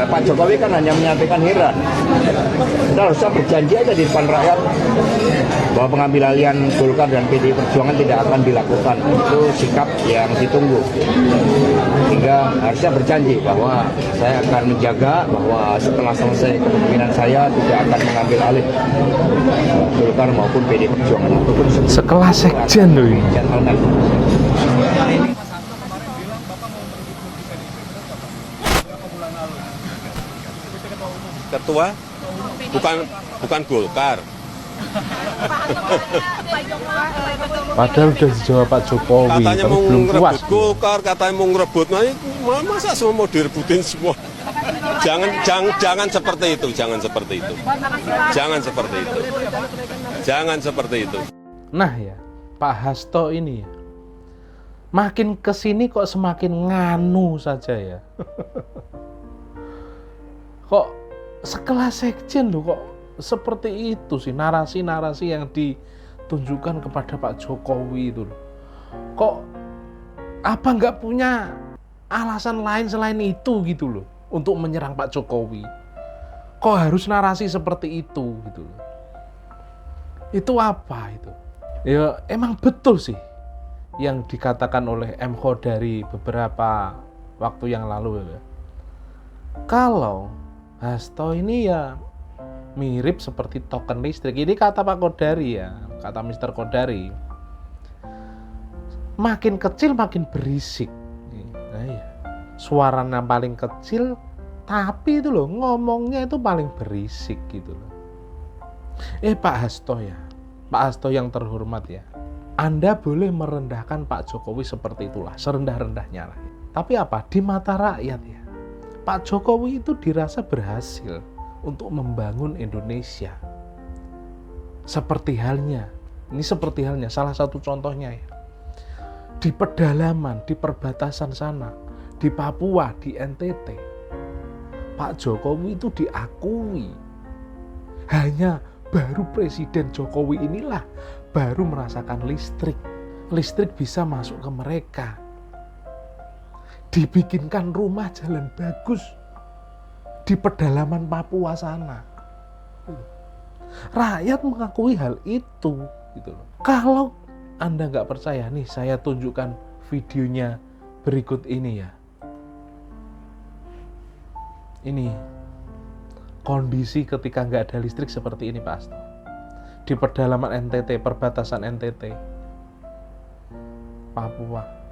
Pak Jokowi kan hanya menyampaikan heran. Kita harusnya berjanji aja di depan rakyat bahwa pengambil alihan Golkar dan PDI Perjuangan tidak akan dilakukan. Itu sikap yang ditunggu. Sehingga harusnya berjanji bahwa saya akan menjaga bahwa setelah selesai kepemimpinan saya tidak akan mengambil alih Golkar maupun PDI Perjuangan. Sekelas sekjen loh ini. Ketua bukan Golkar. Padahal udah dijawab Pak Jokowi, Katanya tapi mau belum puas. ngerebut Golkar, katanya mau ngerebut. Nah, masa semua mau direbutin semua? Jangan seperti itu, jangan seperti itu. Jangan seperti itu. Jangan seperti itu. Nah ya, Pak Hasto ini ya, makin kesini kok semakin nganu saja ya. Kok sekelas sekjen loh, kok seperti itu sih narasi-narasi yang ditunjukkan kepada Pak Jokowi itu loh. Kok apa nggak punya alasan lain selain itu gitu loh untuk menyerang Pak Jokowi? Kok harus narasi seperti itu gitu loh? Itu apa itu? Ya emang betul sih yang dikatakan oleh M. Khodari beberapa waktu yang lalu ya. Kalau Hasto ini ya mirip seperti token listrik. Ini kata Pak Khodari ya, kata Mr. Khodari. Makin kecil makin berisik. Nah ya, suaranya paling kecil tapi itu loh ngomongnya itu paling berisik gitu loh. Pak Hasto ya, Pak Hasto yang terhormat ya, Anda boleh merendahkan Pak Jokowi seperti itulah, serendah-rendahnya lah. Tapi apa? Di mata rakyat ya, Pak Jokowi itu dirasa berhasil untuk membangun Indonesia. Seperti halnya salah satu contohnya ya, di pedalaman, di perbatasan sana, di Papua, di NTT, Pak Jokowi itu diakui. Hanya baru Presiden Jokowi inilah baru merasakan listrik. Listrik bisa masuk ke mereka. Dibikinkan rumah jalan bagus di pedalaman Papua sana. Rakyat mengakui hal itu gitu loh. Kalau Anda nggak percaya nih, saya tunjukkan videonya berikut ini ya. Ini kondisi ketika nggak ada listrik seperti ini Pak Hasto. Di pedalaman NTT, perbatasan NTT, Papua.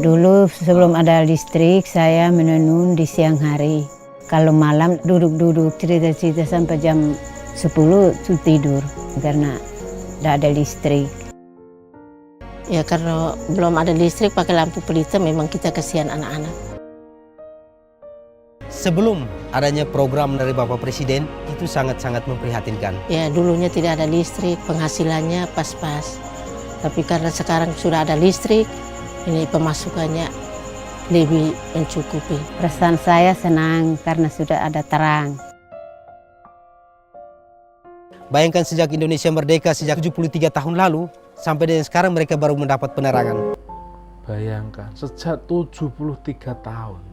Dulu sebelum ada listrik, saya menenun di siang hari. Kalau malam duduk-duduk cerita-cerita sampai jam 10 tuh tidur karena tidak ada listrik. Ya karena belum ada listrik pakai lampu pelita memang kita kasihan anak-anak. Sebelum adanya program dari Bapak Presiden itu sangat-sangat memprihatinkan. Ya dulunya tidak ada listrik, penghasilannya pas-pas. Tapi karena sekarang sudah ada listrik, ini pemasukannya lebih mencukupi. Perasaan saya senang karena sudah ada terang. Bayangkan sejak Indonesia merdeka sejak 73 tahun lalu, sampai dengan sekarang mereka baru mendapat penerangan. Bayangkan, sejak 73 tahun,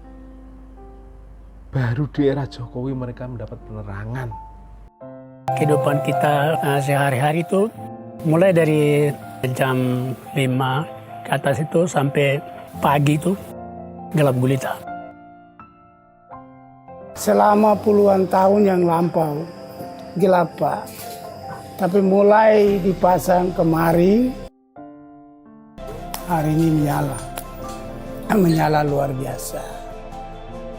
baru di era Jokowi mereka mendapat penerangan. Kehidupan kita sehari-hari itu, mulai dari jam 5 ke atas itu sampai pagi itu, gelap gulita. Selama puluhan tahun yang lampau, gelap Pak. Tapi mulai dipasang kemari, hari ini menyala luar biasa.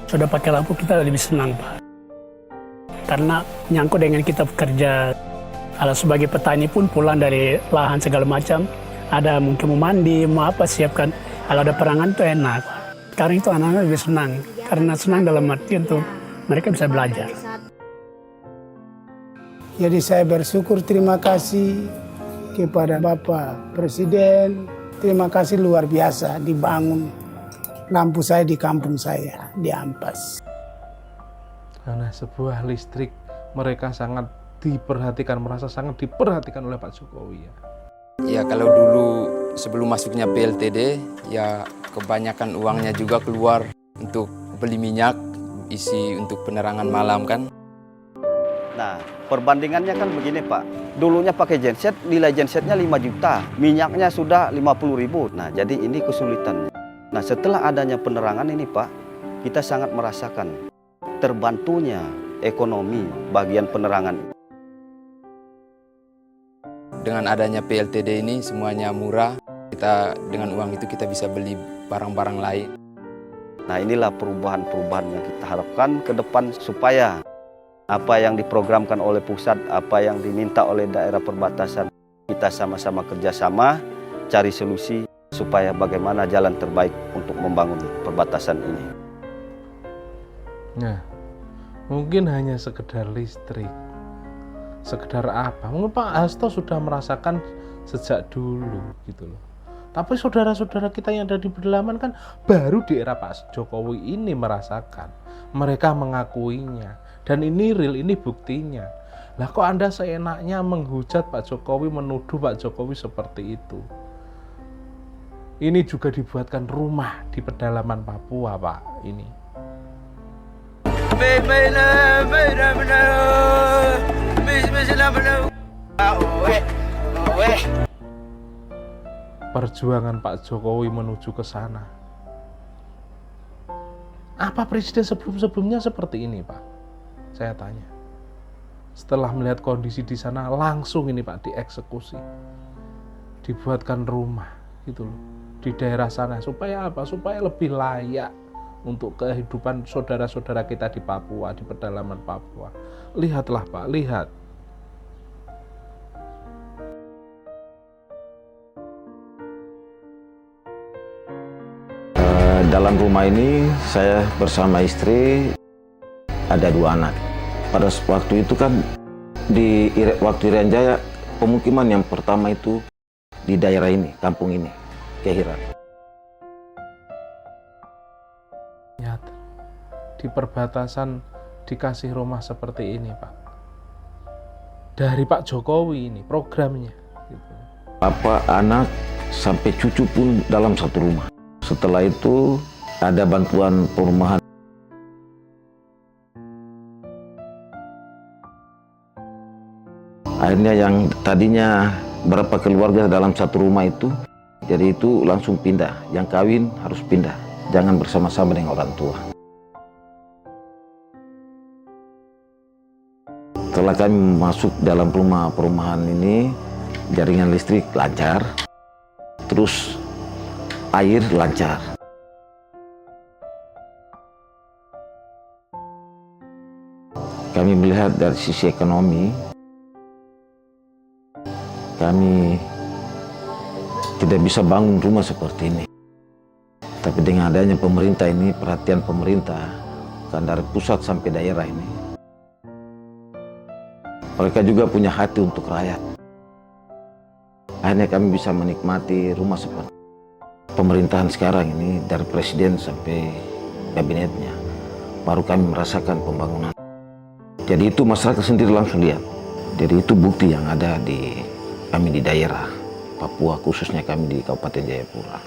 Sudah pakai lampu kita lebih senang Pak. Karena nyangkut dengan kita bekerja. Kalau sebagai petani pun pulang dari lahan segala macam, ada mungkin mau mandi, mau apa siapkan. Kalau ada perangan itu enak. Sekarang itu anak-anak lebih senang. Karena senang dalam arti untuk mereka bisa belajar. Jadi saya bersyukur, terima kasih kepada Bapak Presiden. Terima kasih luar biasa dibangun lampu saya di kampung saya, di Ampas. Karena sebuah listrik mereka sangat diperhatikan, merasa sangat diperhatikan oleh Pak Jokowi ya. Ya kalau dulu sebelum masuknya PLTD ya kebanyakan uangnya juga keluar untuk beli minyak, isi untuk penerangan malam kan. Nah, perbandingannya kan begini Pak. Dulunya pakai genset, nilai gensetnya 5 juta, minyaknya sudah 50.000. Nah, jadi ini kesulitan. Nah, setelah adanya penerangan ini Pak, kita sangat merasakan terbantunya ekonomi bagian penerangan. Dengan adanya PLTD ini semuanya murah. Kita dengan uang itu kita bisa beli barang-barang lain. Nah, inilah perubahan-perubahan yang kita harapkan ke depan supaya apa yang diprogramkan oleh pusat, apa yang diminta oleh daerah perbatasan, kita sama-sama kerjasama cari solusi supaya bagaimana jalan terbaik untuk membangun perbatasan ini. Nah, mungkin hanya sekedar listrik. Sekedar apa? Mungkin Pak Hasto sudah merasakan sejak dulu gitu loh. Tapi saudara-saudara kita yang ada di pedalaman kan baru di era Pak Jokowi ini merasakan. Mereka mengakuinya. Dan ini real, ini buktinya. Lah kok Anda seenaknya menghujat Pak Jokowi, menuduh Pak Jokowi seperti itu? Ini juga dibuatkan rumah di pedalaman Papua Pak ini. Perjuangan Pak Jokowi menuju ke sana. Apa presiden sebelum-sebelumnya seperti ini, Pak? Saya tanya. Setelah melihat kondisi di sana, langsung ini Pak dieksekusi. Dibuatkan rumah gitu loh di daerah sana supaya apa? Supaya lebih layak untuk kehidupan saudara-saudara kita di Papua, di pedalaman Papua. Lihatlah Pak, lihat. Dalam rumah ini saya bersama istri ada 2 anak. Pada waktu itu kan di waktu Irian Jaya pemukiman yang pertama itu di daerah ini, kampung ini, Kehiran. Nyata, di perbatasan dikasih rumah seperti ini Pak. Dari Pak Jokowi ini programnya. Gitu. Bapak, anak, sampai cucu pun dalam satu rumah. Setelah itu ada bantuan perumahan. Akhirnya yang tadinya berapa keluarga dalam satu rumah itu, jadi itu langsung pindah. Yang kawin harus pindah, jangan bersama-sama dengan orang tua. Setelah kami masuk dalam rumah perumahan ini, jaringan listrik lancar, terus air lancar. Kami melihat dari sisi ekonomi, kami tidak bisa bangun rumah seperti ini. Tapi dengan adanya pemerintah ini, perhatian pemerintah, kan dari pusat sampai daerah ini, mereka juga punya hati untuk rakyat. Akhirnya kami bisa menikmati rumah seperti ini. Pemerintahan sekarang ini dari presiden sampai kabinetnya baru kami merasakan pembangunan. Jadi itu masyarakat sendiri langsung lihat. Jadi itu bukti yang ada di kami di daerah Papua, khususnya kami di Kabupaten Jayapura.